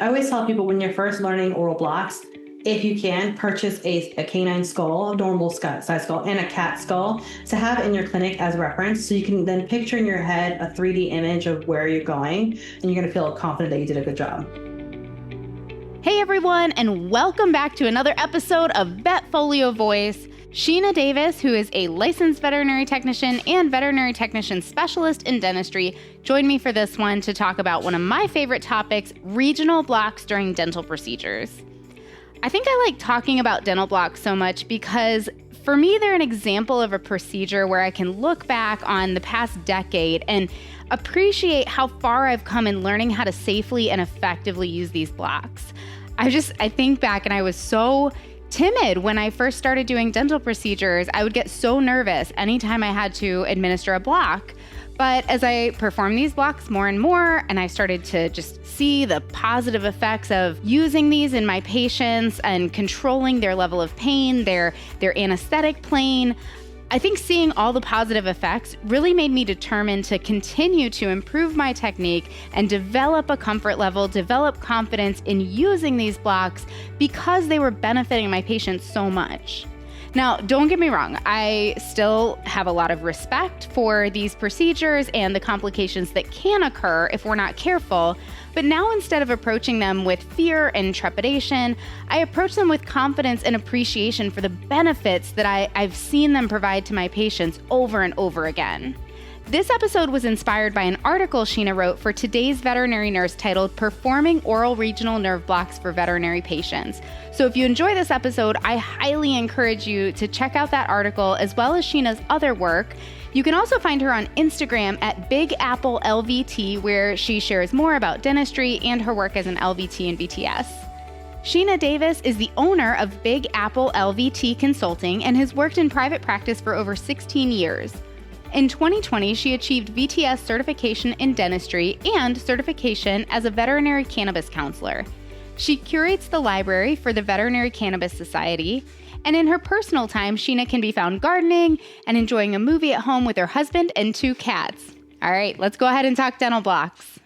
I always tell people when you're first learning oral blocks, if you can, purchase a canine skull, a normal size skull, and a cat skull to have in your clinic as reference. So you can then picture in your head a 3D image of where you're going, and you're going to feel confident that you did a good job. Hey everyone, and welcome back to another episode of VetFolio Voice. Sheena Davis, who is a licensed veterinary technician and veterinary technician specialist in dentistry, joined me for this one to talk about one of my favorite topics, regional blocks during dental procedures. I think I like talking about dental blocks so much because for me, they're an example of a procedure where I can look back on the past decade and appreciate how far I've come in learning how to safely and effectively use these blocks. I think back and I was so timid when I first started doing dental procedures. I would get so nervous anytime I had to administer a block. But as I performed these blocks more and more, and I started to just see the positive effects of using these in my patients and controlling their level of pain, their anesthetic plane, I think seeing all the positive effects really made me determined to continue to improve my technique and develop a comfort level, develop confidence in using these blocks because they were benefiting my patients so much. Now, don't get me wrong, I still have a lot of respect for these procedures and the complications that can occur if we're not careful. But now instead of approaching them with fear and trepidation, I approach them with confidence and appreciation for the benefits that I've seen them provide to my patients over and over again. This episode was inspired by an article Sheena wrote for Today's Veterinary Nurse titled Performing Oral Regional Nerve Blocks for Veterinary Patients. So if you enjoy this episode, I highly encourage you to check out that article as well as Sheena's other work. You can also find her on Instagram at Big Apple LVT, where she shares more about dentistry and her work as an LVT and VTS. Sheena Davis is the owner of Big Apple LVT Consulting and has worked in private practice for over 16 years. In 2020, she achieved VTS certification in dentistry and certification as a veterinary cannabis counselor. She curates the library for the Veterinary Cannabis Society, and in her personal time, Sheena can be found gardening and enjoying a movie at home with her husband and 2 cats. All right, let's go ahead and talk dental blocks.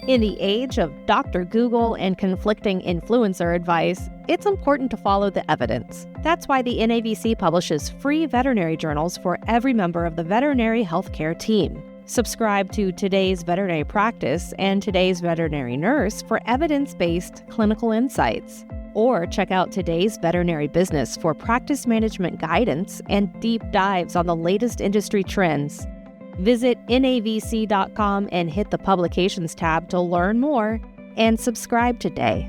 In the age of Dr. Google and conflicting influencer advice, it's important to follow the evidence. That's why the NAVC publishes free veterinary journals for every member of the veterinary healthcare team. Subscribe to Today's Veterinary Practice and Today's Veterinary Nurse for evidence-based clinical insights. Or check out Today's Veterinary Business for practice management guidance and deep dives on the latest industry trends. Visit navc.com and hit the Publications tab to learn more and subscribe today.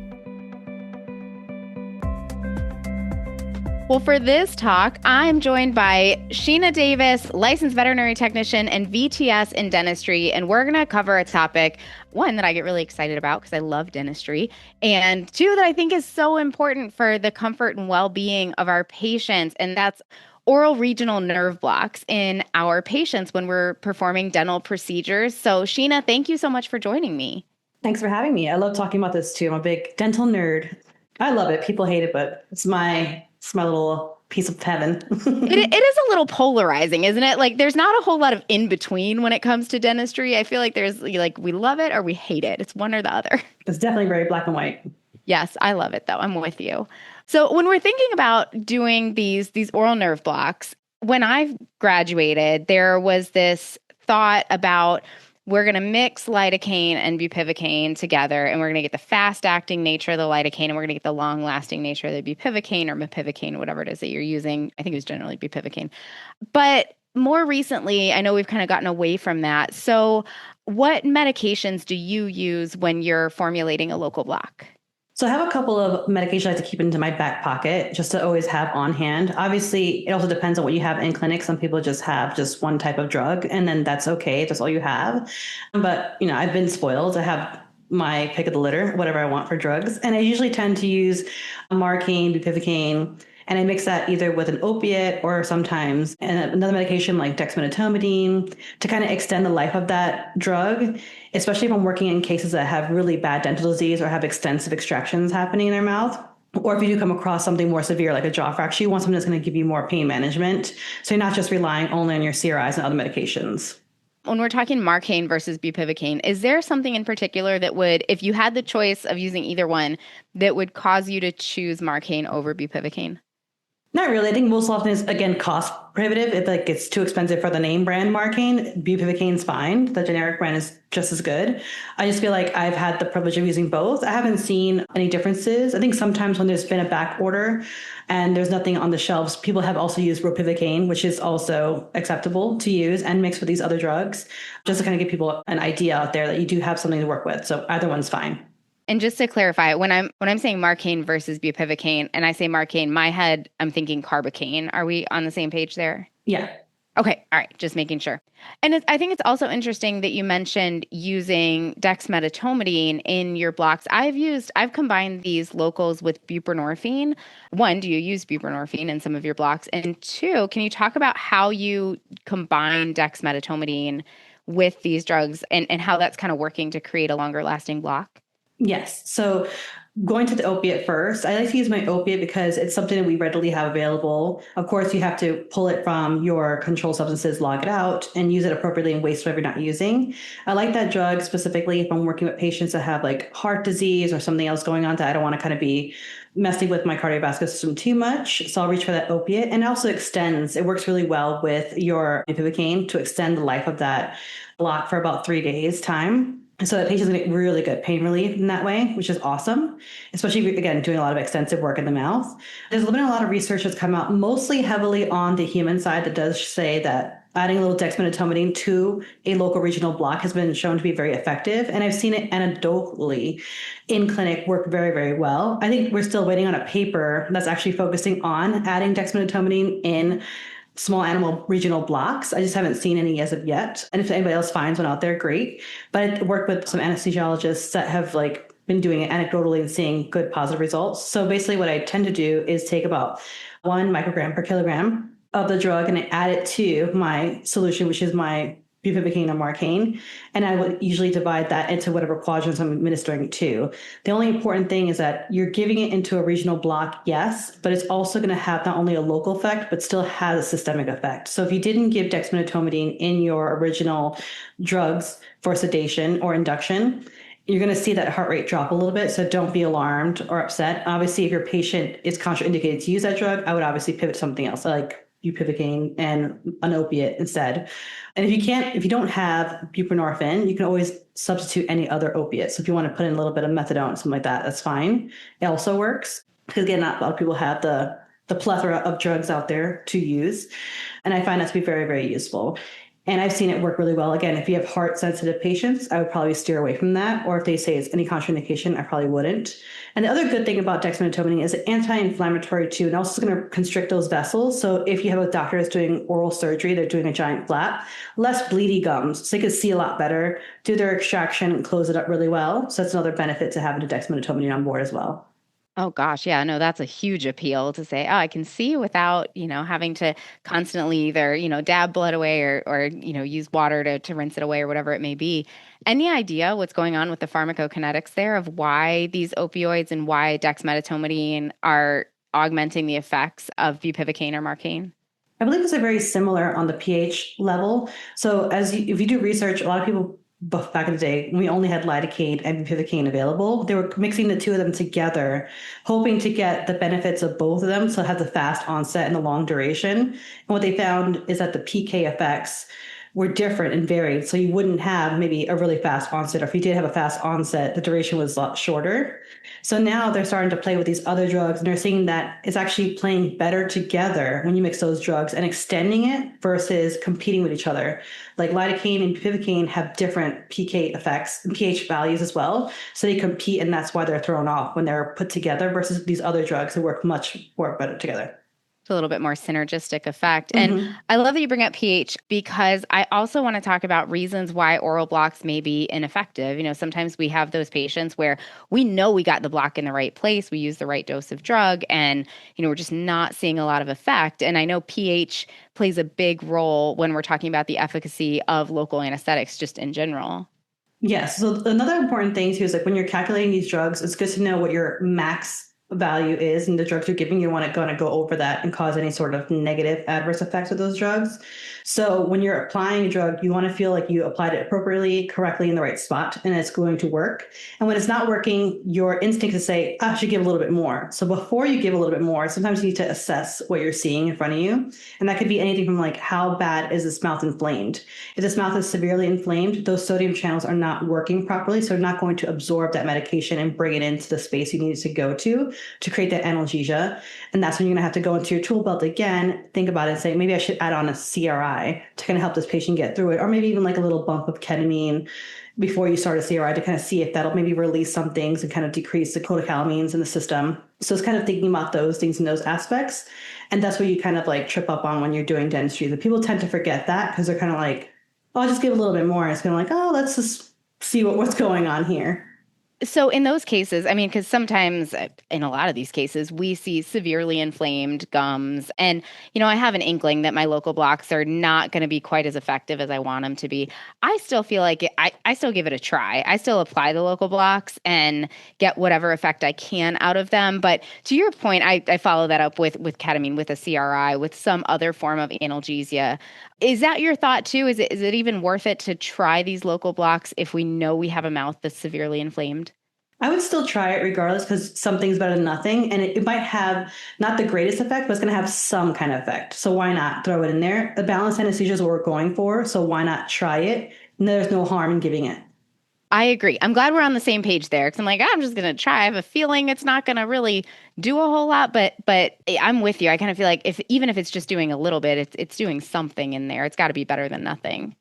Well, for this talk, I'm joined by Sheena Davis, licensed veterinary technician and VTS in dentistry, and we're going to cover a topic, one, that I get really excited about because I love dentistry, and 2, that I think is so important for the comfort and well-being of our patients, and that's oral regional nerve blocks in our patients when we're performing dental procedures. So, Sheena, thank you so much for joining me. Thanks for having me. I love talking about this too. I'm a big dental nerd. I love it. People hate it, but it's my little piece of heaven. It is a little polarizing, isn't it? Like, there's not a whole lot of in between when it comes to dentistry. I feel like there's like, we love it or we hate it. It's one or the other. It's definitely very black and white. Yes, I love it though. I'm with you. So when we're thinking about doing these oral nerve blocks, when I graduated, there was this thought about we're going to mix lidocaine and bupivacaine together, and we're going to get the fast-acting nature of the lidocaine, and we're going to get the long-lasting nature of the bupivacaine or mepivacaine, whatever it is that you're using. I think it was generally bupivacaine. But more recently, I know we've kind of gotten away from that. So what medications do you use when you're formulating a local block? So I have a couple of medications I like to keep into my back pocket just to always have on hand. Obviously, it also depends on what you have in clinic. Some people just have just one type of drug, and then that's okay if that's all you have. But, I've been spoiled. I have my pick of the litter, whatever I want for drugs. And I usually tend to use Marcaine, bupivacaine, and I mix that either with an opiate or sometimes another medication like dexmedetomidine to kind of extend the life of that drug, especially if I'm working in cases that have really bad dental disease or have extensive extractions happening in their mouth. Or if you do come across something more severe like a jaw fracture, you want something that's going to give you more pain management. So you're not just relying only on your CRIs and other medications. When we're talking Marcaine versus bupivacaine, is there something in particular that would, if you had the choice of using either one, that would cause you to choose Marcaine over bupivacaine? Not really. I think most often it's, again, cost prohibitive. If like it's too expensive for the name brand Marcaine, bupivacaine's fine. The generic brand is just as good. I just feel like I've had the privilege of using both. I haven't seen any differences. I think sometimes when there's been a back order and there's nothing on the shelves, people have also used ropivacaine, which is also acceptable to use and mix with these other drugs, just to kind of give people an idea out there that you do have something to work with. So either one's fine. And just to clarify, when I'm saying Marcaine versus bupivacaine, and I say Marcaine, my head, I'm thinking carbocaine. Are we on the same page there? Yeah. Okay. All right. Just making sure. And I think it's also interesting that you mentioned using dexmedetomidine in your blocks. I've combined these locals with buprenorphine. One, do you use buprenorphine in some of your blocks? And two, can you talk about how you combine dexmedetomidine with these drugs and how that's kind of working to create a longer lasting block? Yes. So going to the opiate first, I like to use my opiate because it's something that we readily have available. Of course, you have to pull it from your controlled substances, log it out, and use it appropriately and waste whatever you're not using. I like that drug specifically if I'm working with patients that have like heart disease or something else going on that I don't want to kind of be messing with my cardiovascular system too much. So I'll reach for that opiate. And it also extends. It works really well with your bupivacaine to extend the life of that block for about 3 days time. So that patients get really good pain relief in that way, which is awesome, especially if you're, again, doing a lot of extensive work in the mouth. There's been a lot of research that's come out mostly heavily on the human side that does say that adding a little dexmedetomidine to a local regional block has been shown to be very effective. And I've seen it anecdotally in clinic work very, very well. I think we're still waiting on a paper that's actually focusing on adding dexmedetomidine in small animal regional blocks. I just haven't seen any as of yet. And if anybody else finds one out there, great. But I work with some anesthesiologists that have like been doing it anecdotally and seeing good positive results. So basically what I tend to do is take about 1 microgram per kilogram of the drug and I add it to my solution, which is my bupivacaine or Marcaine, and I would usually divide that into whatever quadrants I'm administering it to. The only important thing is that you're giving it into a regional block, yes, but it's also going to have not only a local effect, but still has a systemic effect. So if you didn't give dexmedetomidine in your original drugs for sedation or induction, you're going to see that heart rate drop a little bit. So don't be alarmed or upset. Obviously, if your patient is contraindicated to use that drug, I would obviously pivot to something else, like bupivacaine and an opiate instead. And if you don't have buprenorphine, you can always substitute any other opiate. So if you want to put in a little bit of methadone, something like that, that's fine. It also works because again, not a lot of people have the plethora of drugs out there to use. And I find that to be very, very useful. And I've seen it work really well. Again, if you have heart sensitive patients, I would probably steer away from that. Or if they say it's any contraindication, I probably wouldn't. And the other good thing about dexmedetomidine is it's anti-inflammatory too, and also going to constrict those vessels. So if you have a doctor that's doing oral surgery, they're doing a giant flap, less bleedy gums. So they can see a lot better, do their extraction and close it up really well. So that's another benefit to having a dexmedetomidine on board as well. Oh gosh, yeah, no, that's a huge appeal to say, oh, I can see without, having to constantly either, dab blood away or use water to rinse it away or whatever it may be. Any idea what's going on with the pharmacokinetics there of why these opioids and why dexmedetomidine are augmenting the effects of bupivacaine or Marcaine? I believe it's very similar on the pH level. So if you do research, a lot of people back in the day, when we only had lidocaine and bupivacaine available, they were mixing the two of them together, hoping to get the benefits of both of them. So have the fast onset and the long duration. And what they found is that the PK effects were different and varied. So you wouldn't have maybe a really fast onset, or if you did have a fast onset, the duration was a lot shorter. So now they're starting to play with these other drugs, and they're seeing that it's actually playing better together when you mix those drugs and extending it versus competing with each other. Like lidocaine and bupivacaine have different PK effects and pH values as well. So they compete, and that's why they're thrown off when they're put together versus these other drugs that work much more better together. A little bit more synergistic effect. And I love that you bring up pH because I also want to talk about reasons why oral blocks may be ineffective. Sometimes we have those patients where we know we got the block in the right place, we use the right dose of drug, and we're just not seeing a lot of effect. And I know pH plays a big role when we're talking about the efficacy of local anesthetics just in general. Yes. So another important thing too is like when you're calculating these drugs, it's good to know what your max value is and the drugs you're giving, you want to go over that and cause any sort of negative adverse effects with those drugs. So when you're applying a drug, you want to feel like you applied it appropriately, correctly in the right spot, and it's going to work. And when it's not working, your instinct is to say, I should give a little bit more. So before you give a little bit more, sometimes you need to assess what you're seeing in front of you. And that could be anything from like, how bad is this mouth inflamed? If this mouth is severely inflamed, those sodium channels are not working properly. So they're not going to absorb that medication and bring it into the space you need it to go to create that analgesia. And that's when you're going to have to go into your tool belt again, think about it and say, maybe I should add on a CRI to kind of help this patient get through it. Or maybe even like a little bump of ketamine before you start a CRI to kind of see if that'll maybe release some things and kind of decrease the catecholamines in the system. So it's kind of thinking about those things and those aspects. And that's what you kind of like trip up on when you're doing dentistry. The people tend to forget that because they're kind of like, oh, I'll just give a little bit more. And it's kind of like, oh, let's just see what's going on here. So in those cases, I mean, because sometimes in a lot of these cases, we see severely inflamed gums. And, I have an inkling that my local blocks are not going to be quite as effective as I want them to be. I still feel like I still give it a try. I still apply the local blocks and get whatever effect I can out of them. But to your point, I follow that up with ketamine, with a CRI, with some other form of analgesia. Is that your thought too? Is it even worth it to try these local blocks if we know we have a mouth that's severely inflamed? I would still try it regardless because something's better than nothing. And it might have not the greatest effect, but it's going to have some kind of effect. So why not throw it in there? The balanced anesthesia is what we're going for. So why not try it? And there's no harm in giving it. I agree. I'm glad we're on the same page there because I'm like, I'm just going to try. I have a feeling it's not going to really do a whole lot, but I'm with you. I kind of feel like even if it's just doing a little bit, it's doing something in there. It's got to be better than nothing.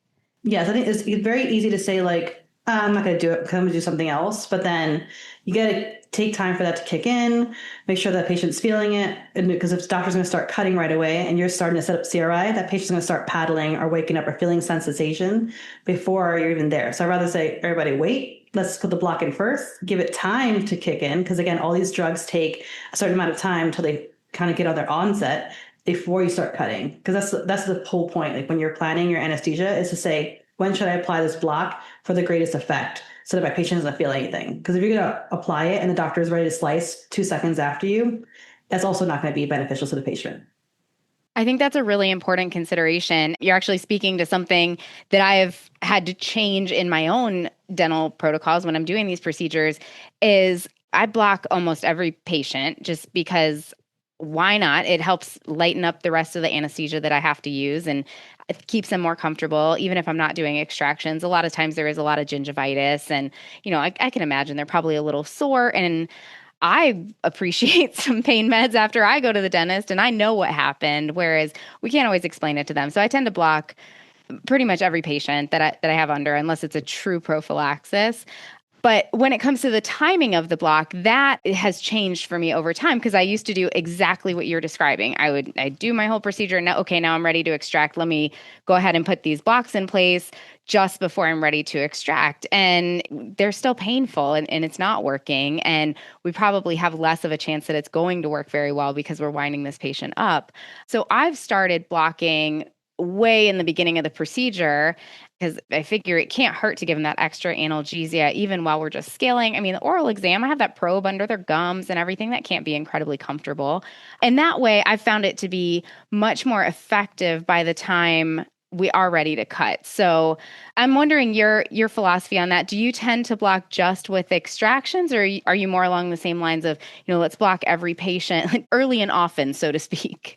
Yes, I think it's very easy to say like, I'm not going to do it because I'm going to do something else. But then you got to take time for that to kick in, make sure that patient's feeling it. And because if the doctor's going to start cutting right away and you're starting to set up CRI, that patient's going to start paddling or waking up or feeling sensation before you're even there. So I'd rather say, everybody wait, let's put the block in first, give it time to kick in. Because again, all these drugs take a certain amount of time until they kind of get on their onset before you start cutting. Because that's the whole point. Like when you're planning your anesthesia is to say, when should I apply this block for the greatest effect so that my patient doesn't feel anything? Because if you're going to apply it and the doctor is ready to slice 2 seconds after you, that's also not going to be beneficial to the patient. I think that's a really important consideration. You're actually speaking to something that I have had to change in my own dental protocols when I'm doing these procedures is I block almost every patient just because why not? It helps lighten up the rest of the anesthesia that I have to use and it keeps them more comfortable, even if I'm not doing extractions. A lot of times there is a lot of gingivitis and, I can imagine they're probably a little sore and I appreciate some pain meds after I go to the dentist and I know what happened, whereas we can't always explain it to them. So I tend to block pretty much every patient that I have under, unless it's a true prophylaxis. But when it comes to the timing of the block, that has changed for me over time because I used to do exactly what you're describing. I'd do my whole procedure. Now I'm ready to extract. Let me go ahead and put these blocks in place just before I'm ready to extract. And they're still painful and it's not working. And we probably have less of a chance that it's going to work very well because we're winding this patient up. So I've started blocking way in the beginning of the procedure because I figure it can't hurt to give them that extra analgesia even while we're just scaling. I mean, the oral exam, I have that probe under their gums and everything. That can't be incredibly comfortable. And that way, I've found it to be much more effective by the time we are ready to cut. So I'm wondering your philosophy on that. Do you tend to block just with extractions or are you more along the same lines of, let's block every patient early and often, so to speak?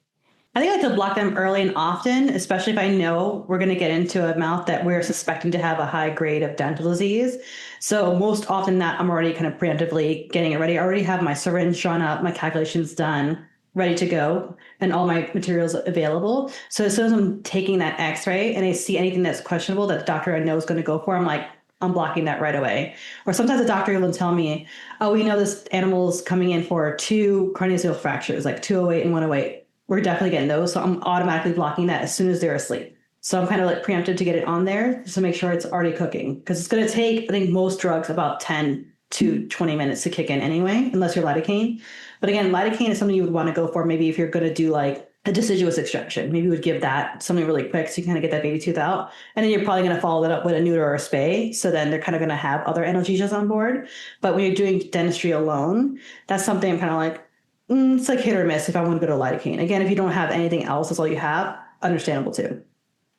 I think I like to block them early and often, especially if I know we're going to get into a mouth that we're suspecting to have a high grade of dental disease. So most often that I'm already kind of preemptively getting it ready. I already have my syringe drawn up, my calculations done, ready to go, and all my materials available. So as soon as I'm taking that x-ray and I see anything that's questionable that the doctor I know is going to go for, I'm blocking that right away. Or sometimes the doctor will tell me, oh, we know this animal's coming in for 2 craniosacral fractures, like 208 and 108. We're definitely getting those. So I'm automatically blocking that as soon as they're asleep. So I'm kind of like preempted to get it on there just to make sure it's already cooking. Because it's going to take, I think, most drugs about 10 to 20 minutes to kick in anyway, unless you're lidocaine. But again, lidocaine is something you would want to go for maybe if you're going to do like a deciduous extraction. Maybe you would give that something really quick so you kind of get that baby tooth out. And then you're probably going to follow that up with a neuter or a spay. So then they're kind of going to have other analgesias on board. But when you're doing dentistry alone, that's something I'm kind of like, It's like hit or miss if I want to go to lidocaine. Again, if you don't have anything else, that's all you have, understandable too.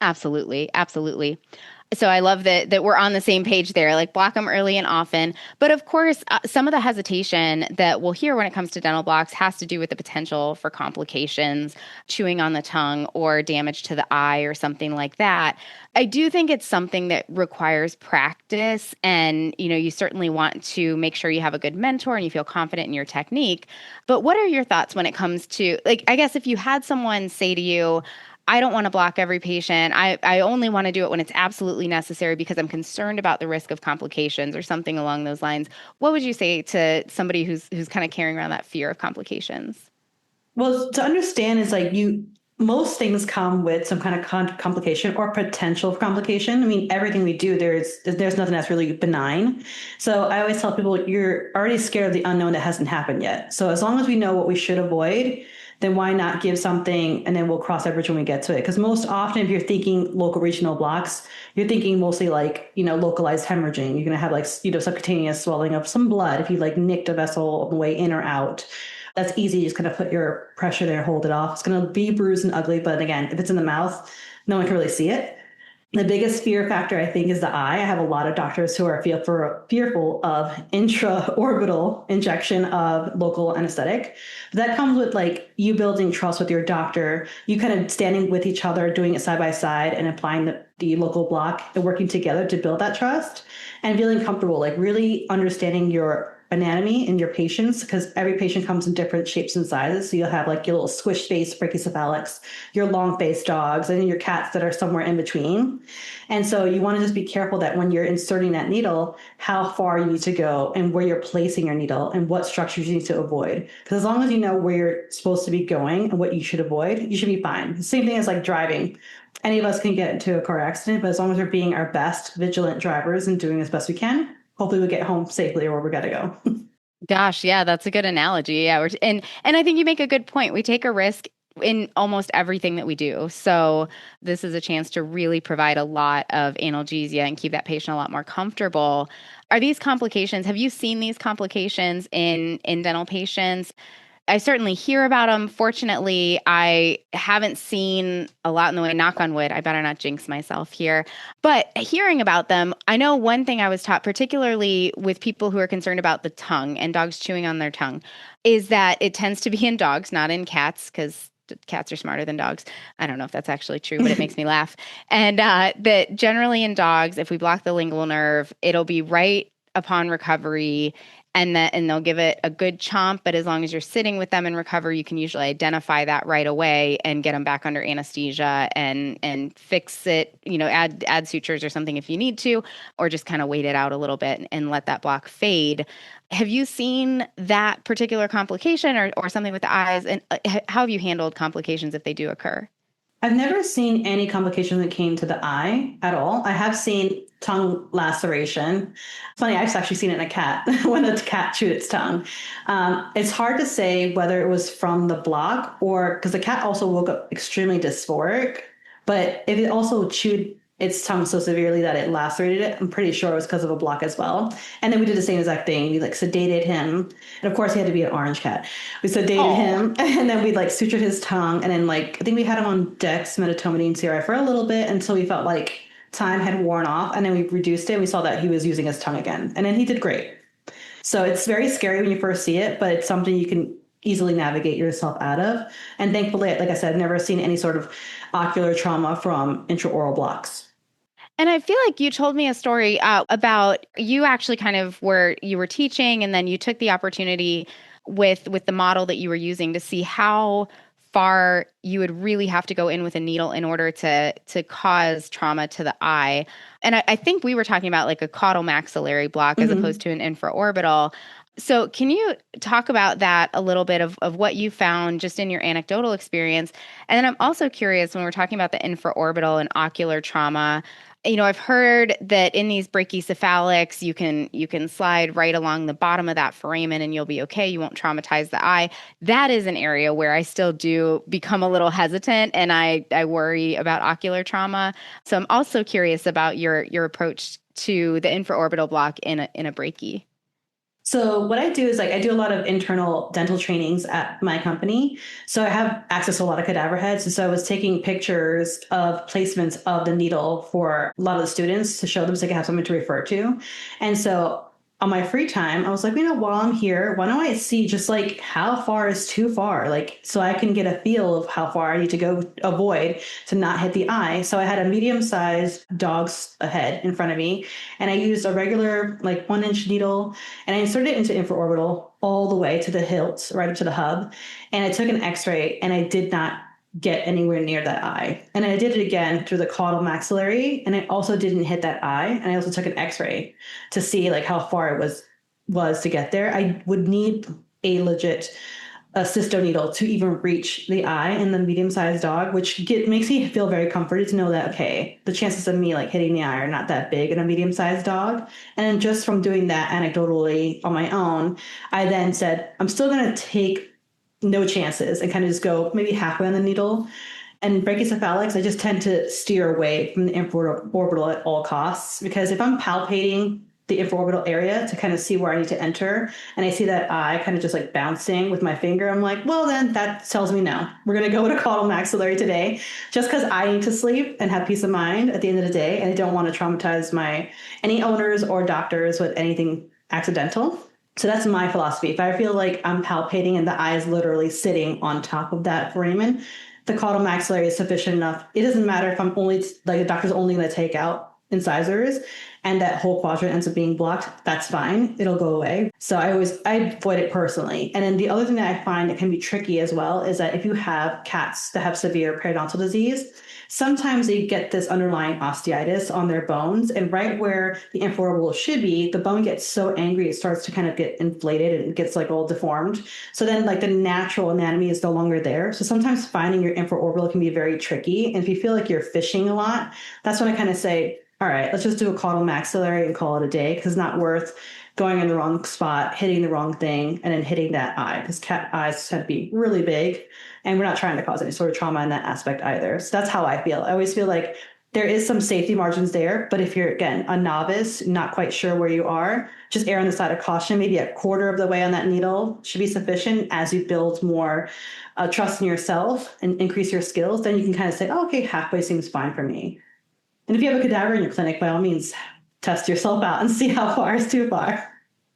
Absolutely. Absolutely. So I love that we're on the same page there, like block them early and often. But of course, some of the hesitation that we'll hear when it comes to dental blocks has to do with the potential for complications, chewing on the tongue or damage to the eye or something like that. I do think it's something that requires practice, and you certainly want to make sure you have a good mentor and you feel confident in your technique. But what are your thoughts when it comes to, like, I guess if you had someone say to you, I don't want to block every patient. I only want to do it when it's absolutely necessary because I'm concerned about the risk of complications or something along those lines. What would you say to somebody who's kind of carrying around that fear of complications? Well, to understand is like most things come with some kind of complication or potential for complication. I mean, everything we do, there's nothing that's really benign. So I always tell people you're already scared of the unknown that hasn't happened yet. So as long as we know what we should avoid, then why not give something and then we'll cross that bridge when we get to it? Because most often, if you're thinking local regional blocks, you're thinking mostly like, localized hemorrhaging. You're going to have like, subcutaneous swelling of some blood if you like nicked a vessel on the way in or out. That's easy. You just kind of put your pressure there, hold it off. It's going to be bruised and ugly. But again, if it's in the mouth, no one can really see it. The biggest fear factor, I think, is the eye. I have a lot of doctors who are fearful of intraorbital injection of local anesthetic. That comes with like you building trust with your doctor, you kind of standing with each other, doing it side by side and applying the local block and working together to build that trust and feeling comfortable, like really understanding your anatomy in your patients, because every patient comes in different shapes and sizes. So you'll have like your little squish face brachycephalics, your long faced dogs, and then your cats that are somewhere in between. And so you want to just be careful that when you're inserting that needle, how far you need to go and where you're placing your needle and what structures you need to avoid. Because as long as you know where you're supposed to be going and what you should avoid, you should be fine. The same thing as like driving. Any of us can get into a car accident, but as long as we're being our best vigilant drivers and doing as best we can, hopefully we get home safely or where we got to go. Gosh, yeah, that's a good analogy. Yeah, and I think you make a good point. We take a risk in almost everything that we do. So this is a chance to really provide a lot of analgesia and keep that patient a lot more comfortable. Are these complications, have you seen these complications in dental patients? I certainly hear about them. Fortunately, I haven't seen a lot in the way, knock on wood. I better not jinx myself here. But hearing about them, I know one thing I was taught, particularly with people who are concerned about the tongue and dogs chewing on their tongue, is that it tends to be in dogs, not in cats, because cats are smarter than dogs. I don't know if that's actually true, but it makes me laugh. And that generally in dogs, if we block the lingual nerve, it'll be right upon recovery, and they'll give it a good chomp. But as long as you're sitting with them in recovery, you can usually identify that right away and get them back under anesthesia and fix it. Add sutures or something if you need to, or just kind of wait it out a little bit and let that block fade. Have you seen that particular complication or something with the eyes? And how have you handled complications if they do occur? I've never seen any complication that came to the eye at all. I have seen tongue laceration. It's funny, I've actually seen it in a cat when a cat chewed its tongue. It's hard to say whether it was from the block or because the cat also woke up extremely dysphoric. But if it also chewed its tongue so severely that it lacerated it, I'm pretty sure it was because of a block as well. And then we did the same exact thing. We like sedated him. And of course he had to be an orange cat. We sedated him and then we like sutured his tongue. And then like, I think we had him on dexmedetomidine CRI for a little bit until we felt like time had worn off. And then we reduced it and we saw that he was using his tongue again. And then he did great. So it's very scary when you first see it, but it's something you can easily navigate yourself out of. And thankfully, like I said, I've never seen any sort of ocular trauma from intraoral blocks. And I feel like you told me a story about you actually kind of you were teaching and then you took the opportunity with the model that you were using to see how far you would really have to go in with a needle in order to cause trauma to the eye. And I think we were talking about like a caudal maxillary block as opposed to an infraorbital. So can you talk about that a little bit of what you found just in your anecdotal experience? And then I'm also curious when we're talking about the infraorbital and ocular trauma, I've heard that in these brachycephalics, you can slide right along the bottom of that foramen and you'll be okay. You won't traumatize the eye. That is an area where I still do become a little hesitant and I worry about ocular trauma. So I'm also curious about your approach to the infraorbital block in a brachy. So what I do is I do a lot of internal dental trainings at my company. So I have access to a lot of cadaver heads. And so I was taking pictures of placements of the needle for a lot of the students to show them so they can have something to refer to. And so on my free time, I was like, while I'm here, why don't I see just how far is too far? So I can get a feel of how far I need to go avoid to not hit the eye. So I had a medium-sized dog's head in front of me, and I used a regular 1-inch needle, and I inserted it into infraorbital all the way to the hilt, right up to the hub. And I took an x-ray, and I did not get anywhere near that eye. And I did it again through the caudal maxillary, and I also didn't hit that eye. And I also took an x-ray to see how far it was to get there. I would need a legit cysto needle to even reach the eye in the medium-sized dog, which makes me feel very comforted to know that, okay, the chances of me hitting the eye are not that big in a medium-sized dog. And then just from doing that anecdotally on my own, I then said, I'm still going to take no chances and kind of just go maybe halfway on the needle. And brachycephalics, I just tend to steer away from the infraorbital at all costs, because if I'm palpating the infraorbital area to kind of see where I need to enter, and I see that eye kind of just bouncing with my finger, I'm like, well, then that tells me no. We're going to go with a caudal maxillary today, just because I need to sleep and have peace of mind at the end of the day, and I don't want to traumatize any owners or doctors with anything accidental. So that's my philosophy. If I feel like I'm palpating and the eye is literally sitting on top of that foramen, the caudal maxillary is sufficient enough. It doesn't matter if I'm only, the doctor's only going to take out incisors and that whole quadrant ends up being blocked. That's fine. It'll go away. So I avoid it personally. And then the other thing that I find that can be tricky as well is that if you have cats that have severe periodontal disease, sometimes they get this underlying osteitis on their bones, and right where the infraorbital should be, the bone gets so angry it starts to kind of get inflated and it gets all deformed. So then the natural anatomy is no longer there. So sometimes finding your infraorbital can be very tricky. And if you feel like you're fishing a lot, that's when I kind of say, all right, let's just do a caudal maxillary and call it a day, because it's not worth going in the wrong spot, hitting the wrong thing, and then hitting that eye, because cat eyes tend to be really big, and we're not trying to cause any sort of trauma in that aspect either. So that's how I feel. I always feel like there is some safety margins there, but if you're, again, a novice, not quite sure where you are, just err on the side of caution. Maybe a quarter of the way on that needle should be sufficient. As you build more trust in yourself and increase your skills, then you can kind of say, oh, okay, halfway seems fine for me. And if you have a cadaver in your clinic, by all means, test yourself out and see how far is too far.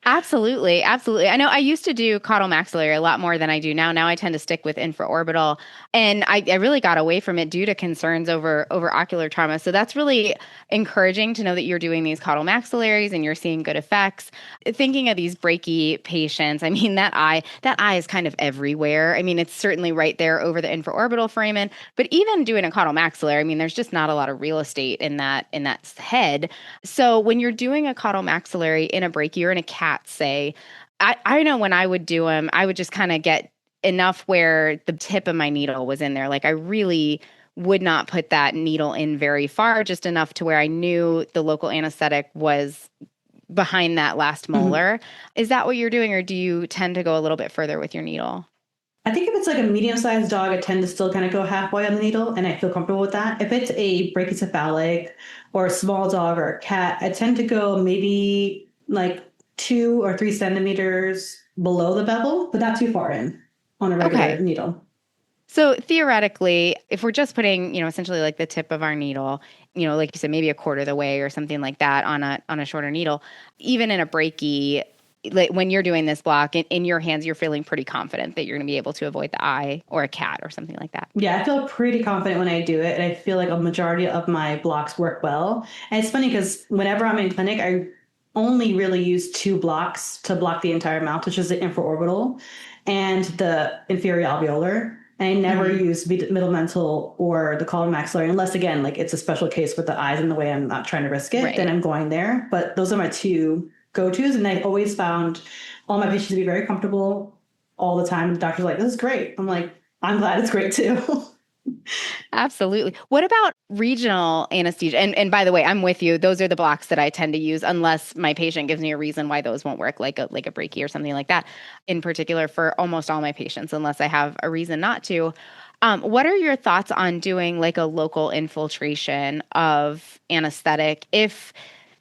Absolutely. Absolutely. I know I used to do caudal maxillary a lot more than I do now. Now I tend to stick with infraorbital, and I really got away from it due to concerns over ocular trauma. So that's really encouraging to know that you're doing these caudal maxillaries and you're seeing good effects. Thinking of these brachy patients, I mean, that eye is kind of everywhere. I mean, it's certainly right there over the infraorbital foramen, but even doing a caudal maxillary, I mean, there's just not a lot of real estate in that head. So when you're doing a caudal maxillary in a brachy or in a cat, say, I know when I would do them, I would just kind of get enough where the tip of my needle was in there. I really would not put that needle in very far, just enough to where I knew the local anesthetic was behind that last molar. Mm-hmm. Is that what you're doing, or do you tend to go a little bit further with your needle? I think if it's a medium-sized dog, I tend to still kind of go halfway on the needle, and I feel comfortable with that. If it's a brachycephalic or a small dog or a cat, I tend to go maybe 2 or 3 centimeters below the bevel, but not too far in on a regular needle. So theoretically, if we're just putting, essentially the tip of our needle, like you said, maybe a quarter of the way or something like that on a shorter needle, even in a brachy, when you're doing this block in your hands, you're feeling pretty confident that you're going to be able to avoid the eye or a cat or something like that. Yeah, I feel pretty confident when I do it, and I feel like a majority of my blocks work well. And it's funny because whenever I'm in clinic, I only really use 2 blocks to block the entire mouth, which is the infraorbital and the inferior alveolar. And I never use middle mental or the caudal maxillary, unless, again, it's a special case with the eyes in the way, I'm not trying to risk it, then I'm going there. But those are my 2 go-tos, and I've always found all my patients to be very comfortable all the time. The doctor's like, this is great. I'm like, I'm glad it's great too. Absolutely. What about regional anesthesia? And by the way, I'm with you. Those are the blocks that I tend to use unless my patient gives me a reason why those won't work, like a brachy or something like that. In particular, for almost all my patients, unless I have a reason not to. What are your thoughts on doing a local infiltration of anesthetic if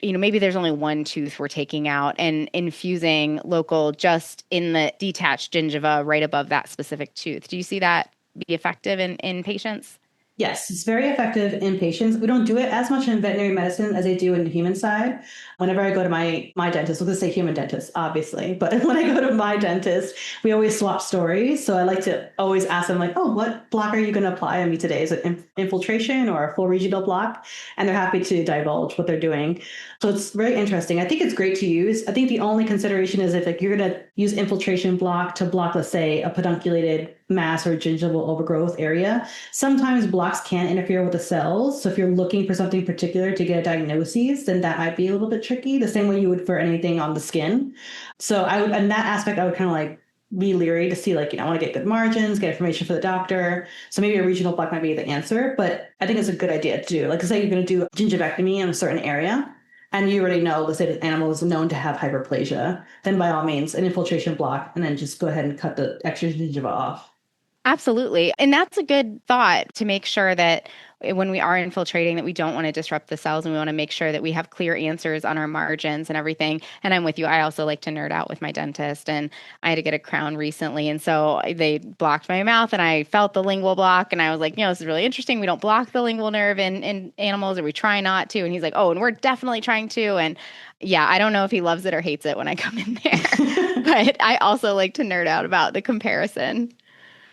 maybe there's only one tooth we're taking out and infusing local just in the detached gingiva right above that specific tooth. Do you see that be effective in patients? Yes, it's very effective in patients. We don't do it as much in veterinary medicine as they do in the human side. Whenever I go to my dentist, we'll just say human dentist, obviously, but when I go to my dentist, we always swap stories. So I like to always ask them like, oh, what block are you going to apply on me today? Is it infiltration or a full regional block? And they're happy to divulge what they're doing. So it's very interesting. I think it's great to use. I think the only consideration is if like you're going to use infiltration block to block, let's say, a pedunculated mass or gingival overgrowth area. Sometimes blocks can interfere with the cells. So if you're looking for something particular to get a diagnosis, then that might be a little bit tricky, the same way you would for anything on the skin. So I would, in that aspect, I would kind of like be leery to see like, I want to get good margins, get information for the doctor. So maybe a regional block might be the answer, but I think it's a good idea to do. Like say you're going to do a gingivectomy in a certain area, and you already know, let's say the animal is known to have hyperplasia, then by all means, an infiltration block, and then just go ahead and cut the extra gingiva off. Absolutely. And that's a good thought to make sure that when we are infiltrating that we don't want to disrupt the cells and we want to make sure that we have clear answers on our margins and everything. And I'm with you. I also like to nerd out with my dentist, and I had to get a crown recently. And so they blocked my mouth and I felt the lingual block and I was like, this is really interesting. We don't block the lingual nerve in animals, or we try not to. And he's like, oh, and we're definitely trying to. And yeah, I don't know if he loves it or hates it when I come in there, but I also like to nerd out about the comparison.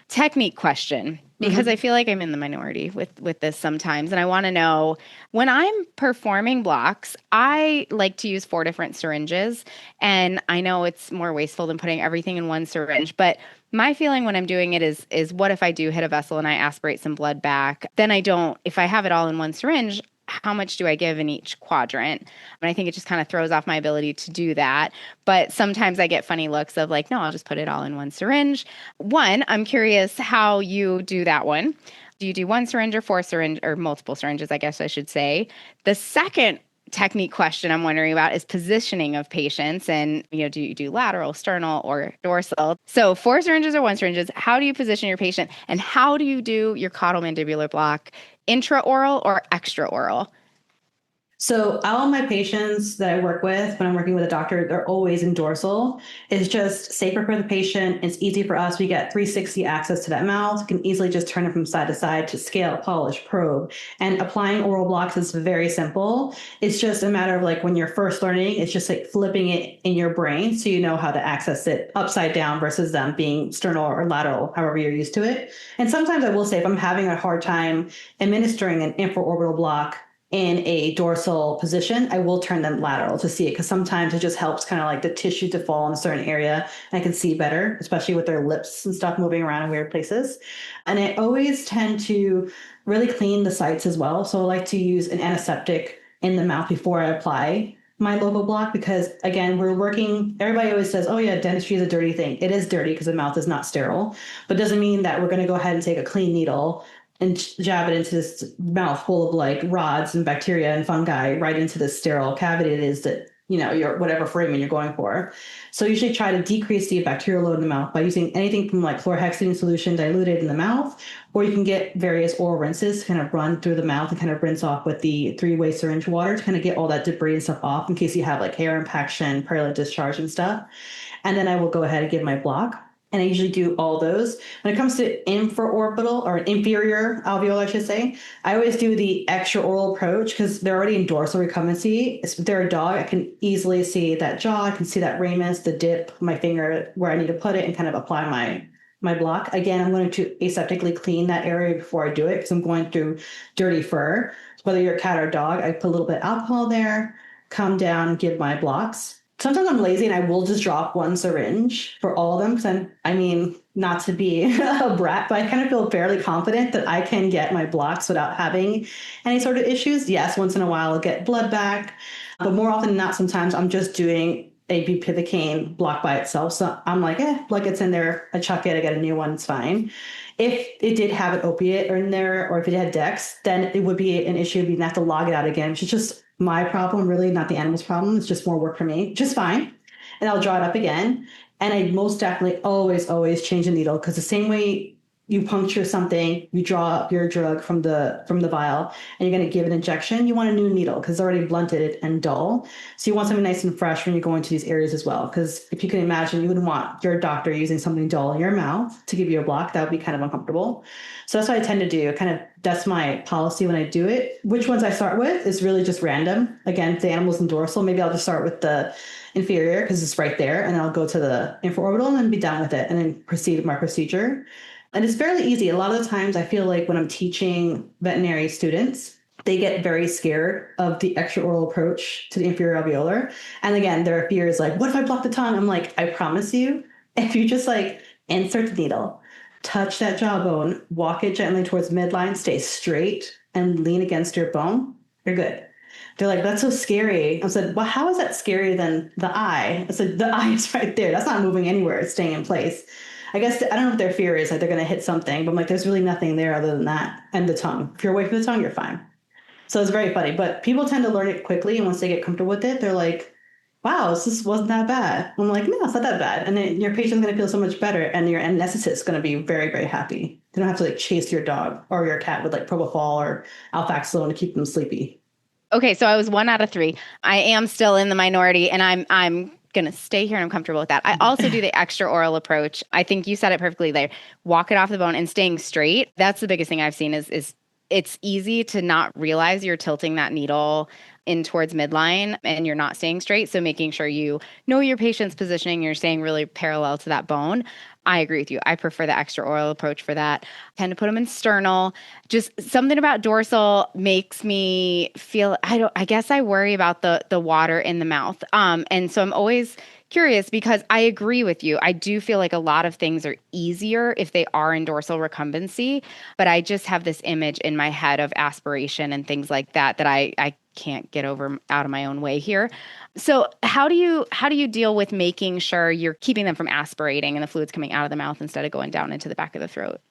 Technique question, because I feel like I'm in the minority with this sometimes. And I want to know, when I'm performing blocks, I like to use 4 different syringes. And I know it's more wasteful than putting everything in one syringe. But my feeling when I'm doing it is what if I do hit a vessel and I aspirate some blood back? Then if I have it all in one syringe, how much do I give in each quadrant? And I think it just kind of throws off my ability to do that. But sometimes I get funny looks of like, no, I'll just put it all in one syringe. One, I'm curious how you do that one. Do you do one syringe or 4 syringe or multiple syringes, I guess I should say? The second technique question I'm wondering about is positioning of patients. And, do you do lateral, sternal, or dorsal? So 4 syringes or 1 syringes, how do you position your patient? And how do you do your caudal mandibular block? Intraoral or extraoral? So all my patients that I work with, when I'm working with a doctor, they're always in dorsal. It's just safer for the patient. It's easy for us. We get 360 access to that mouth. We can easily just turn it from side to side to scale, polish, probe. And applying oral blocks is very simple. It's just a matter of like when you're first learning, it's just like flipping it in your brain so you know how to access it upside down versus them being sternal or lateral, however you're used to it. And sometimes I will say if I'm having a hard time administering an infraorbital block in a dorsal position, I will turn them lateral to see it, because sometimes it just helps kind of like the tissue to fall in a certain area and I can see better, especially with their lips and stuff moving around in weird places. And I always tend to really clean the sites as well. So I like to use an antiseptic in the mouth before I apply my local block, because again, everybody always says, oh yeah, dentistry is a dirty thing. It is dirty because the mouth is not sterile, but doesn't mean that we're going to go ahead and take a clean needle and jab it into this mouth full of like rods and bacteria and fungi right into the sterile cavity it is that, your whatever foramen you're going for. So usually try to decrease the bacterial load in the mouth by using anything from like chlorhexidine solution diluted in the mouth, or you can get various oral rinses to kind of run through the mouth and kind of rinse off with the 3-way syringe water to kind of get all that debris and stuff off in case you have like hair impaction, perilous discharge and stuff. And then I will go ahead and give my block. And I usually do all those. When it comes to infraorbital or inferior alveolar, I should say, I always do the extraoral approach because they're already in dorsal recumbency. If they're a dog, I can easily see that jaw, I can see that ramus, the dip, my finger where I need to put it and kind of apply my block. Again, I'm going to aseptically clean that area before I do it because I'm going through dirty fur. So whether you're a cat or a dog, I put a little bit of alcohol there, come down, give my blocks. Sometimes I'm lazy and I will just drop 1 syringe for all of them because not to be a brat, but I kind of feel fairly confident that I can get my blocks without having any sort of issues. Yes, once in a while I'll get blood back, but more often than not, sometimes I'm just doing a bupivacaine block by itself. So I'm like, blood gets in there, I chuck it, I get a new one, it's fine. If it did have an opiate in there, or if it had Dex, then it would be an issue. We'd have to log it out again, which is just my problem, really, not the animal's problem. It's just more work for me, which is fine. And I'll draw it up again. And I most definitely always change the needle, because the same way you puncture something, you draw up your drug from the vial, and you're going to give an injection, you want a new needle because it's already blunted and dull. So you want something nice and fresh when you go into these areas as well. Because if you can imagine, you wouldn't want your doctor using something dull in your mouth to give you a block. That would be kind of uncomfortable. So that's what I tend to do. That's my policy when I do it. Which ones I start with is really just random. Again, if the animal's in dorsal, maybe I'll just start with the inferior because it's right there, and then I'll go to the infraorbital and then be done with it, and then proceed with my procedure. And it's fairly easy. A lot of the times I feel like when I'm teaching veterinary students, they get very scared of the extraoral approach to the inferior alveolar. And again, their fear is like, what if I block the tongue? I'm like, I promise you, if you just like insert the needle, touch that jawbone, walk it gently towards midline, stay straight and lean against your bone, you're good. They're like, that's so scary. I said, well, how is that scarier than the eye? I said, the eye is right there. That's not moving anywhere. It's staying in place. I guess I don't know what their fear is, like they're going to hit something, but I'm like, there's really nothing there other than that and the tongue. If you're away from the tongue, you're fine. So it's very funny, but people tend to learn it quickly. And once they get comfortable with it, they're like, wow, this wasn't that bad. I'm like, no, it's not that bad. And then your patient's going to feel so much better. And your anesthetist is going to be very, very happy. They don't have to like chase your dog or your cat with like propofol or alfaxolone to keep them sleepy. Okay, so I was 1 out of 3. I am still in the minority, and I'm going to stay here and I'm comfortable with that. I also do the extra oral approach. I think you said it perfectly there. Walk it off the bone and staying straight. That's the biggest thing I've seen is it's easy to not realize you're tilting that needle in towards midline and you're not staying straight. So making sure you know your patient's positioning, you're staying really parallel to that bone. I agree with you. I prefer the extra oral approach for that. I tend to put them in sternal. Just something about dorsal makes me feel, I guess I worry about the water in the mouth. And so I'm always curious because I agree with you. I do feel like a lot of things are easier if they are in dorsal recumbency, but I just have this image in my head of aspiration and things like that I can't get over out of my own way here. So how do you deal with making sure you're keeping them from aspirating and the fluid's coming out of the mouth instead of going down into the back of the throat?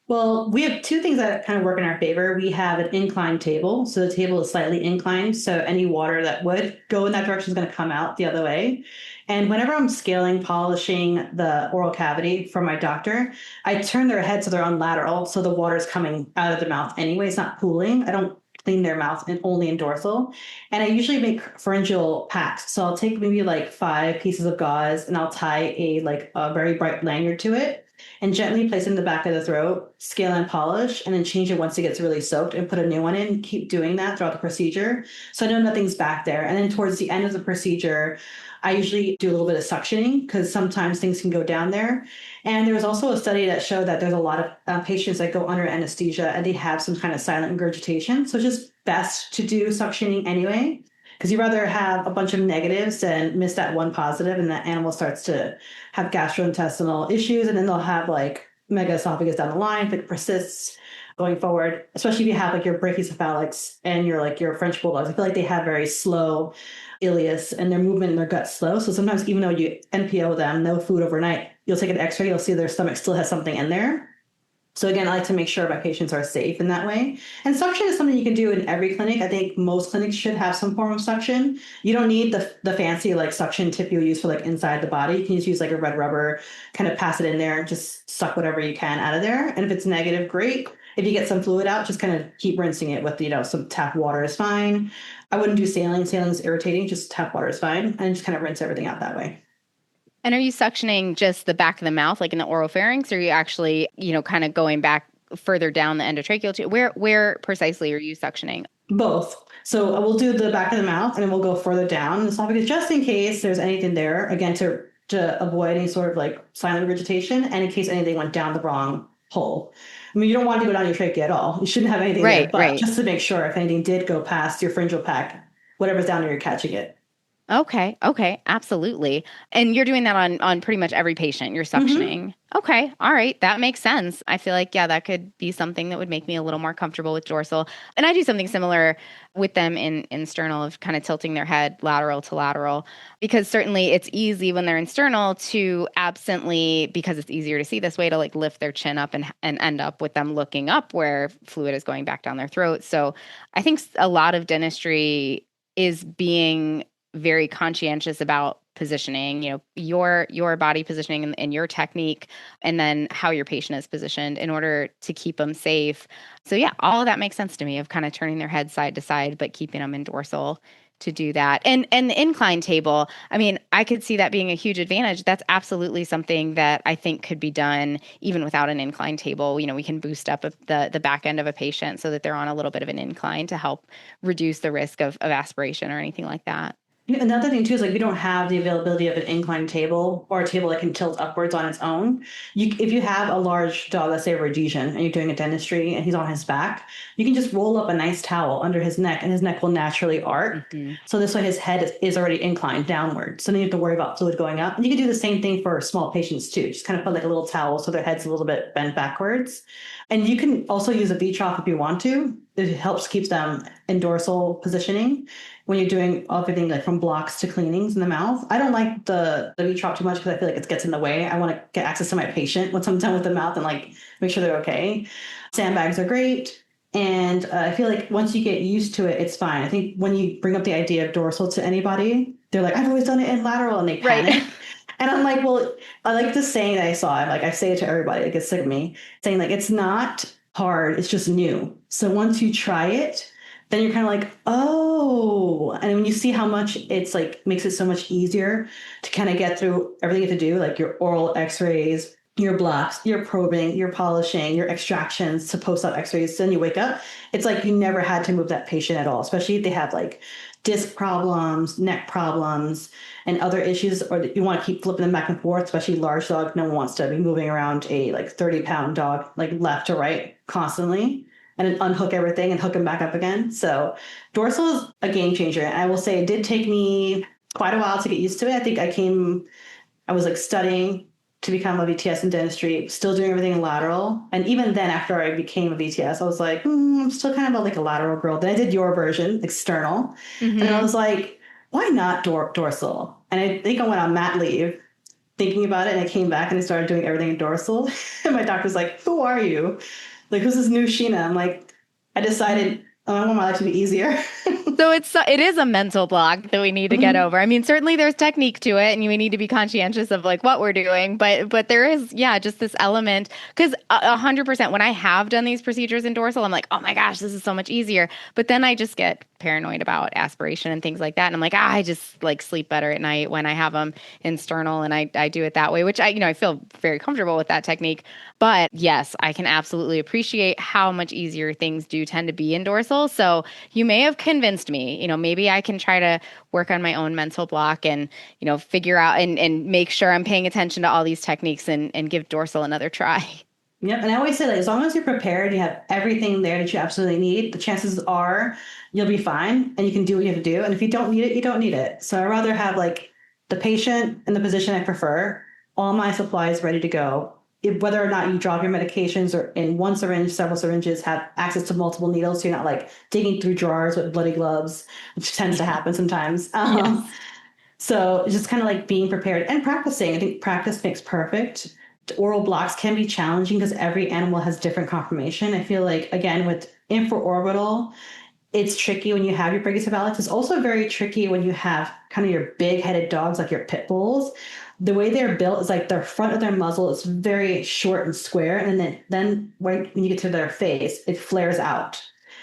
Well, we have two things that kind of work in our favor. We have an inclined table. So the table is slightly inclined. So any water that would go in that direction is going to come out the other way. And whenever I'm scaling, polishing the oral cavity for my doctor, I turn their head so they're on lateral. So the water is coming out of the mouth anyway. It's not pooling. I don't clean their mouth and only in dorsal. And I usually make pharyngeal packs. So I'll take maybe like 5 pieces of gauze and I'll tie a very bright lanyard to it and gently place it in the back of the throat, scale and polish, and then change it once it gets really soaked and put a new one in. Keep doing that throughout the procedure. So I know nothing's back there. And then towards the end of the procedure, I usually do a little bit of suctioning because sometimes things can go down there. And there was also a study that showed that there's a lot of patients that go under anesthesia and they have some kind of silent regurgitation. So it's just best to do suctioning anyway, because you'd rather have a bunch of negatives than miss that one positive and that animal starts to have gastrointestinal issues and then they'll have like megaesophagus down the line if it persists going forward, especially if you have like your brachycephalics and your French bulldogs. I feel like they have very slow ileus and their movement in their gut slow. So sometimes even though you NPO them, no food overnight, you'll take an x-ray, you'll see their stomach still has something in there. So again, I like to make sure my patients are safe in that way. And suction is something you can do in every clinic. I think most clinics should have some form of suction. You don't need the fancy like suction tip you use for like inside the body. You can just use like a red rubber, kind of pass it in there and just suck whatever you can out of there. And if it's negative, great. If you get some fluid out, just kind of keep rinsing it with, some tap water is fine. I wouldn't do saline. Saline is irritating. Just tap water is fine. And just kind of rinse everything out that way. And are you suctioning just the back of the mouth, like in the oropharynx, or are you actually, kind of going back further down the endotracheal tube? Where precisely are you suctioning? Both. So we'll do the back of the mouth and then we'll go further down the esophagus just in case there's anything there, again, to avoid any sort of like silent regurgitation and in case anything went down the wrong hole. I mean, you don't want to go down your trachea at all. You shouldn't have anything there, but just to make sure if anything did go past your pharyngeal pack, whatever's down there, you're catching it. Okay, absolutely. And you're doing that on pretty much every patient, you're suctioning. Mm-hmm. Okay, all right, that makes sense. I feel like, that could be something that would make me a little more comfortable with dorsal. And I do something similar with them in sternal of kind of tilting their head lateral to lateral, because certainly it's easy when they're in sternal to absently, because it's easier to see this way, to like lift their chin up and end up with them looking up where fluid is going back down their throat. So I think a lot of dentistry is being very conscientious about positioning, your body positioning and your technique, and then how your patient is positioned in order to keep them safe. So yeah, all of that makes sense to me, of kind of turning their head side to side, but keeping them in dorsal to do that. And the incline table, I mean, I could see that being a huge advantage. That's absolutely something that I think could be done even without an incline table. We can boost up the back end of a patient so that they're on a little bit of an incline to help reduce the risk of aspiration or anything like that. Another thing too is like we don't have the availability of an incline table or a table that can tilt upwards on its own. If you have a large dog, let's say a Rhodesian, and you're doing a dentistry and he's on his back, you can just roll up a nice towel under his neck and his neck will naturally arc. Mm-hmm. So this way his head is already inclined downward. So then you have to worry about fluid going up. And you can do the same thing for small patients too. Just kind of put like a little towel so their head's a little bit bent backwards. And you can also use a V-trough if you want to. It helps keep them in dorsal positioning when you're doing everything like from blocks to cleanings in the mouth. I don't like the V-trough too much because I feel like it gets in the way. I want to get access to my patient once I'm done with the mouth and like make sure they're okay. Sandbags are great. And I feel like once you get used to it, it's fine. I think when you bring up the idea of dorsal to anybody, they're like, I've always done it in lateral, and they panic. Right. And I'm like, well, I like this saying that I saw. I say it to everybody. It gets sick of me saying like, it's not hard. It's just new. So once you try it, then you're kind of like, oh, and when you see how much it's like, makes it so much easier to kind of get through everything you have to do, like your oral x-rays, your blocks, your probing, your polishing, your extractions to post-op x-rays. Then you wake up, it's like you never had to move that patient at all, especially if they have like disc problems, neck problems, and other issues, or you want to keep flipping them back and forth, especially large dogs. No one wants to be moving around a like 30-pound dog, like left to right constantly, and then unhook everything and hook them back up again. So dorsal is a game changer. And I will say it did take me quite a while to get used to it. I think I was like studying to become a VTS in dentistry, still doing everything in lateral. And even then, after I became a VTS, I was like, I'm still kind of like a lateral girl. Then I did your version, external. Mm-hmm. And I was like, why not dorsal? And I think I went on mat leave thinking about it, and I came back and I started doing everything in dorsal. And my doctor's like, who are you? Like, who's this new Sheena? I'm like, I decided I want my life to be easier. So it is a mental block that we need to get over. I mean, certainly there's technique to it, and we need to be conscientious of like what we're doing. But there is, just this element, because 100% when I have done these procedures in dorsal, I'm like, oh my gosh, this is so much easier. But then I just get paranoid about aspiration and things like that, and I'm like, I just like sleep better at night when I have them in sternal, and I do it that way, which I feel very comfortable with that technique. But yes, I can absolutely appreciate how much easier things do tend to be in dorsal. So you may have convinced me, maybe I can try to work on my own mental block and, figure out and make sure I'm paying attention to all these techniques and give dorsal another try. Yep. And I always say that as long as you're prepared, you have everything there that you absolutely need, the chances are you'll be fine and you can do what you have to do. And if you don't need it, you don't need it. So I'd rather have like the patient in the position I prefer, all my supplies ready to go. Whether or not you drop your medications or in one syringe, several syringes, have access to multiple needles. So you're not like digging through drawers with bloody gloves, which tends to happen sometimes. Yes. So it's just kind of like being prepared and practicing. I think practice makes perfect. Oral blocks can be challenging because every animal has different conformation. I feel like, again, with infraorbital, it's tricky when you have your brachycephalics. It's also very tricky when you have kind of your big-headed dogs like your pit bulls. The way they're built is like the front of their muzzle is very short and square. And then when you get to their face, it flares out.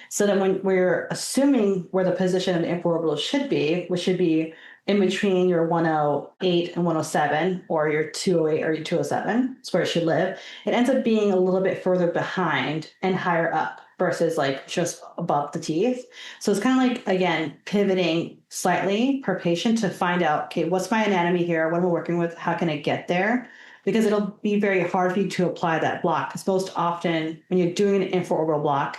So then when we're assuming where the position of the infraorbital should be, which should be in between your 108 and 107, or your 208 or your 207, is where it should live, it ends up being a little bit further behind and higher up versus like just above the teeth. So it's kind of like, again, pivoting slightly per patient to find out, okay, what's my anatomy here? What am I working with? How can I get there? Because it'll be very hard for you to apply that block. Because most often when you're doing an infraorbital block,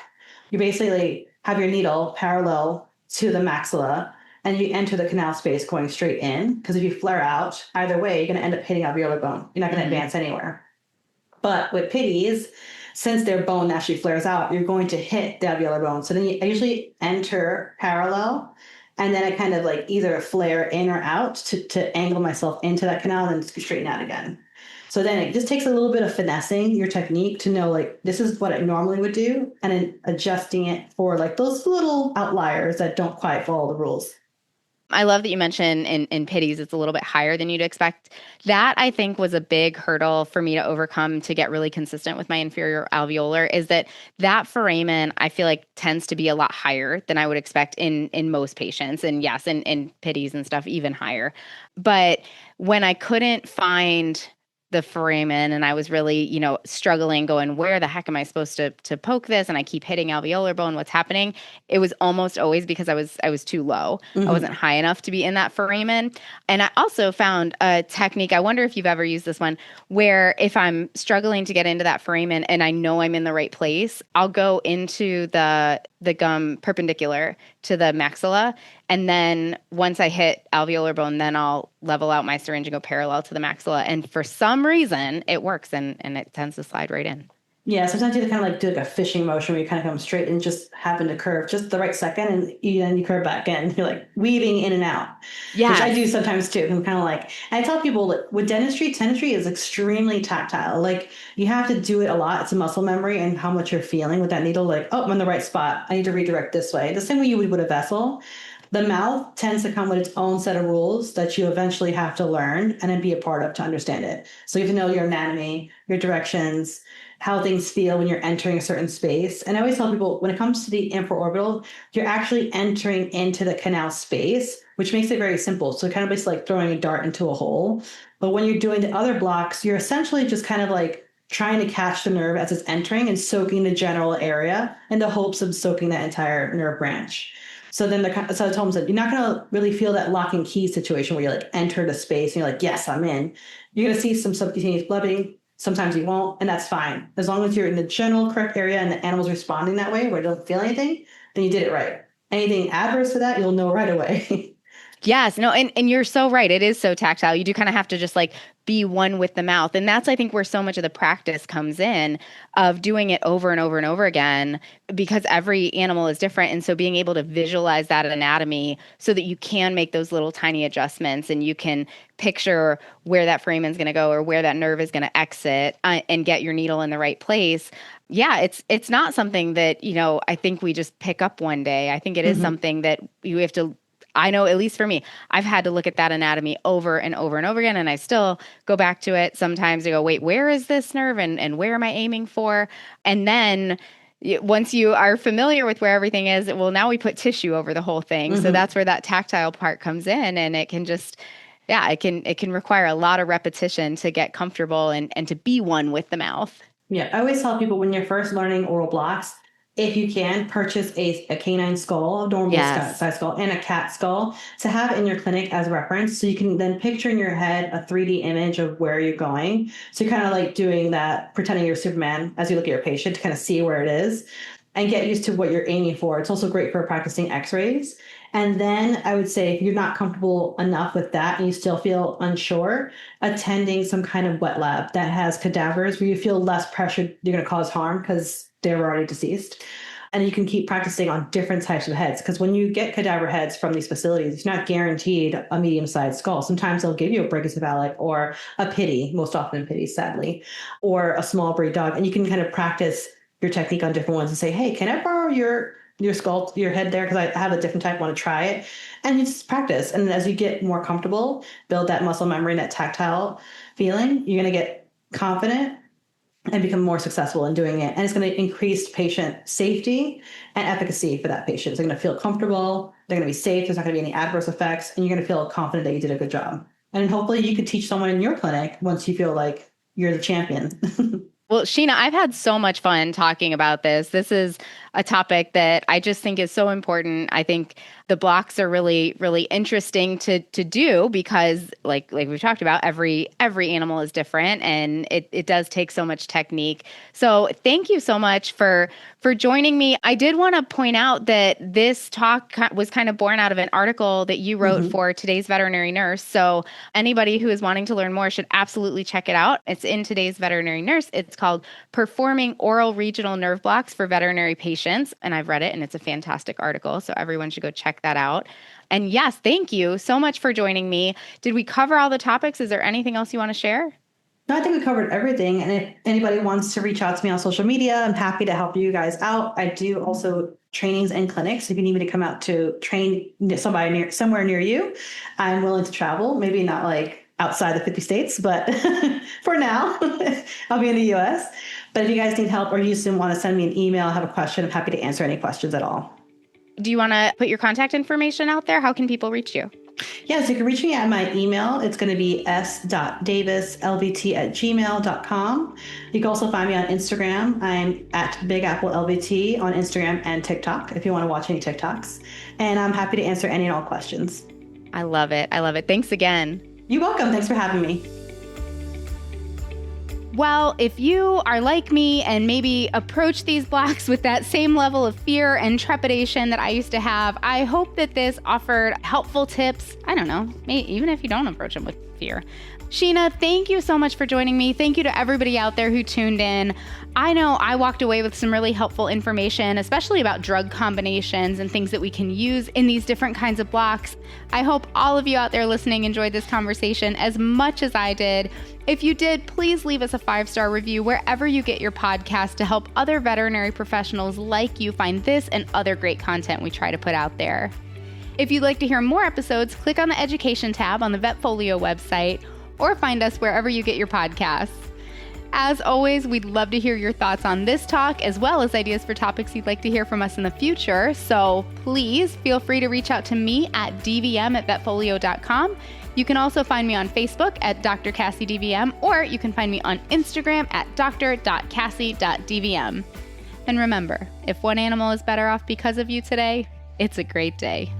you basically have your needle parallel to the maxilla and you enter the canal space going straight in. Because if you flare out, either way, you're going to end up hitting alveolar bone. You're not going to advance anywhere. But with pitties, since their bone naturally flares out, you're going to hit the alveolar bone. So then I usually enter parallel, and then I kind of like either flare in or out to angle myself into that canal and then straighten out again. So then it just takes a little bit of finessing your technique to know, like, this is what I normally would do, and then adjusting it for like those little outliers that don't quite follow the rules. I love that you mentioned in pitties, it's a little bit higher than you'd expect. That I think was a big hurdle for me to overcome to get really consistent with my inferior alveolar is that foramen, I feel like tends to be a lot higher than I would expect in most patients. And yes, in pitties and stuff, even higher. But when I couldn't find the foramen and I was really, struggling going, where the heck am I supposed to poke this? And I keep hitting alveolar bone. What's happening? It was almost always because I was too low. I wasn't high enough to be in that foramen. And I also found a technique, I wonder if you've ever used this one, where if I'm struggling to get into that foramen and I know I'm in the right place, I'll go into the gum perpendicular to the maxilla. And then once I hit alveolar bone, then I'll level out my syringe and go parallel to the maxilla. And for some reason, it works and it tends to slide right in. Yeah, sometimes you kind of like do like a fishing motion where you kind of come straight and just happen to curve just the right second, and then you curve back in. You're like weaving in and out, Yeah, which I do sometimes too. I'm kind of like, and I tell people that with dentistry is extremely tactile. Like you have to do it a lot. It's a muscle memory and how much you're feeling with that needle. Like, oh, I'm in the right spot. I need to redirect this way. The same way you would with a vessel. The mouth tends to come with its own set of rules that you eventually have to learn and then be a part of to understand it. So you have to know your anatomy, your directions, how things feel when you're entering a certain space. And I always tell people when it comes to the infraorbital, you're actually entering into the canal space, which makes it very simple. So kind of basically like throwing a dart into a hole. But when you're doing the other blocks, you're essentially just kind of like trying to catch the nerve as it's entering and soaking the general area in the hopes of soaking that entire nerve branch. So then so I told him, you're not going to really feel that lock and key situation where you like enter the space and you're like, yes, I'm in. You're going to see some subcutaneous blooding. Sometimes you won't, and that's fine. As long as you're in the general correct area and the animal's responding that way where you don't feel anything, then you did it right. Anything adverse to that, you'll know right away. Yes, no, and you're so right. It is so tactile. You do kind of have to just like be one with the mouth. And that's, I think, where so much of the practice comes in of doing it over and over and over again, because every animal is different. And so being able to visualize that anatomy so that you can make those little tiny adjustments and you can picture where that foramen is going to go or where that nerve is going to exit and get your needle in the right place. Yeah, it's not something that, I think we just pick up one day. I think it is something that you have to, I know, at least for me, I've had to look at that anatomy over and over and over again. And I still go back to it. Sometimes I go, wait, where is this nerve and where am I aiming for? And then once you are familiar with where everything is, well, now we put tissue over the whole thing. So that's where that tactile part comes in. And it can just, it can require a lot of repetition to get comfortable and to be one with the mouth. Yeah, I always tell people when you're first learning oral blocks, if you can, purchase a canine skull, a normal size skull, and a cat skull to have in your clinic as reference. So you can then picture in your head a 3D image of where you're going. So you're kind of like doing that, pretending you're Superman as you look at your patient to kind of see where it is and get used to what you're aiming for. It's also great for practicing x-rays. And then I would say if you're not comfortable enough with that and you still feel unsure, attending some kind of wet lab that has cadavers where you feel less pressured you're going to cause harm because they're already deceased. And you can keep practicing on different types of heads. Because when you get cadaver heads from these facilities, you're not guaranteed a medium-sized skull. Sometimes they'll give you a brachycephalic or a pitty, most often pitty, sadly, or a small breed dog. And you can kind of practice your technique on different ones and say, hey, can I borrow your skull, your head there? Because I have a different type, want to try it. And you just practice. And as you get more comfortable, build that muscle memory and that tactile feeling, you're going to get confident and become more successful in doing it. And it's going to increase patient safety and efficacy for that patient. They're going to feel comfortable. They're going to be safe. There's not going to be any adverse effects. And you're going to feel confident that you did a good job. And hopefully you could teach someone in your clinic once you feel like you're the champion. Well, Sheena, I've had so much fun talking about this. This is a topic that I just think is so important. I think the blocks are really, really interesting to do because like we've talked about, every animal is different and it does take so much technique. So thank you so much for joining me. I did want to point out that this talk was kind of born out of an article that you wrote for Today's Veterinary Nurse. So anybody who is wanting to learn more should absolutely check it out. It's in Today's Veterinary Nurse. It's called Performing Oral Regional Nerve Blocks for Veterinary Patients. And I've read it and it's a fantastic article. So everyone should go check that out. And yes, thank you so much for joining me. Did we cover all the topics? Is there anything else you want to share? No, I think we covered everything. And if anybody wants to reach out to me on social media, I'm happy to help you guys out. I do also trainings and clinics. If you need me to come out to train somewhere near you, I'm willing to travel. Maybe not like outside the 50 states, but for now, I'll be in the US. But if you guys need help or you just want to send me an email, have a question, I'm happy to answer any questions at all. Do you want to put your contact information out there? How can people reach you? Yes, you can reach me at my email. It's going to be s.davislvt@gmail.com. You can also find me on Instagram. I'm at Big Apple LVT on Instagram and TikTok if you want to watch any TikToks. And I'm happy to answer any and all questions. I love it. I love it. Thanks again. You're welcome. Thanks for having me. Well, if you are like me and maybe approach these blocks with that same level of fear and trepidation that I used to have, I hope that this offered helpful tips. I don't know, maybe even if you don't approach them with fear. Sheena, thank you so much for joining me. Thank you to everybody out there who tuned in. I know I walked away with some really helpful information, especially about drug combinations and things that we can use in these different kinds of blocks. I hope all of you out there listening enjoyed this conversation as much as I did. If you did, please leave us a 5-star review wherever you get your podcast to help other veterinary professionals like you find this and other great content we try to put out there. If you'd like to hear more episodes, click on the Education tab on the VetFolio website or find us wherever you get your podcasts. As always, we'd love to hear your thoughts on this talk, as well as ideas for topics you'd like to hear from us in the future. So please feel free to reach out to me at dvm@vetfolio.com. You can also find me on Facebook at Dr. Cassie DVM, or you can find me on Instagram at dr.cassie.dvm. And remember, if one animal is better off because of you today, it's a great day.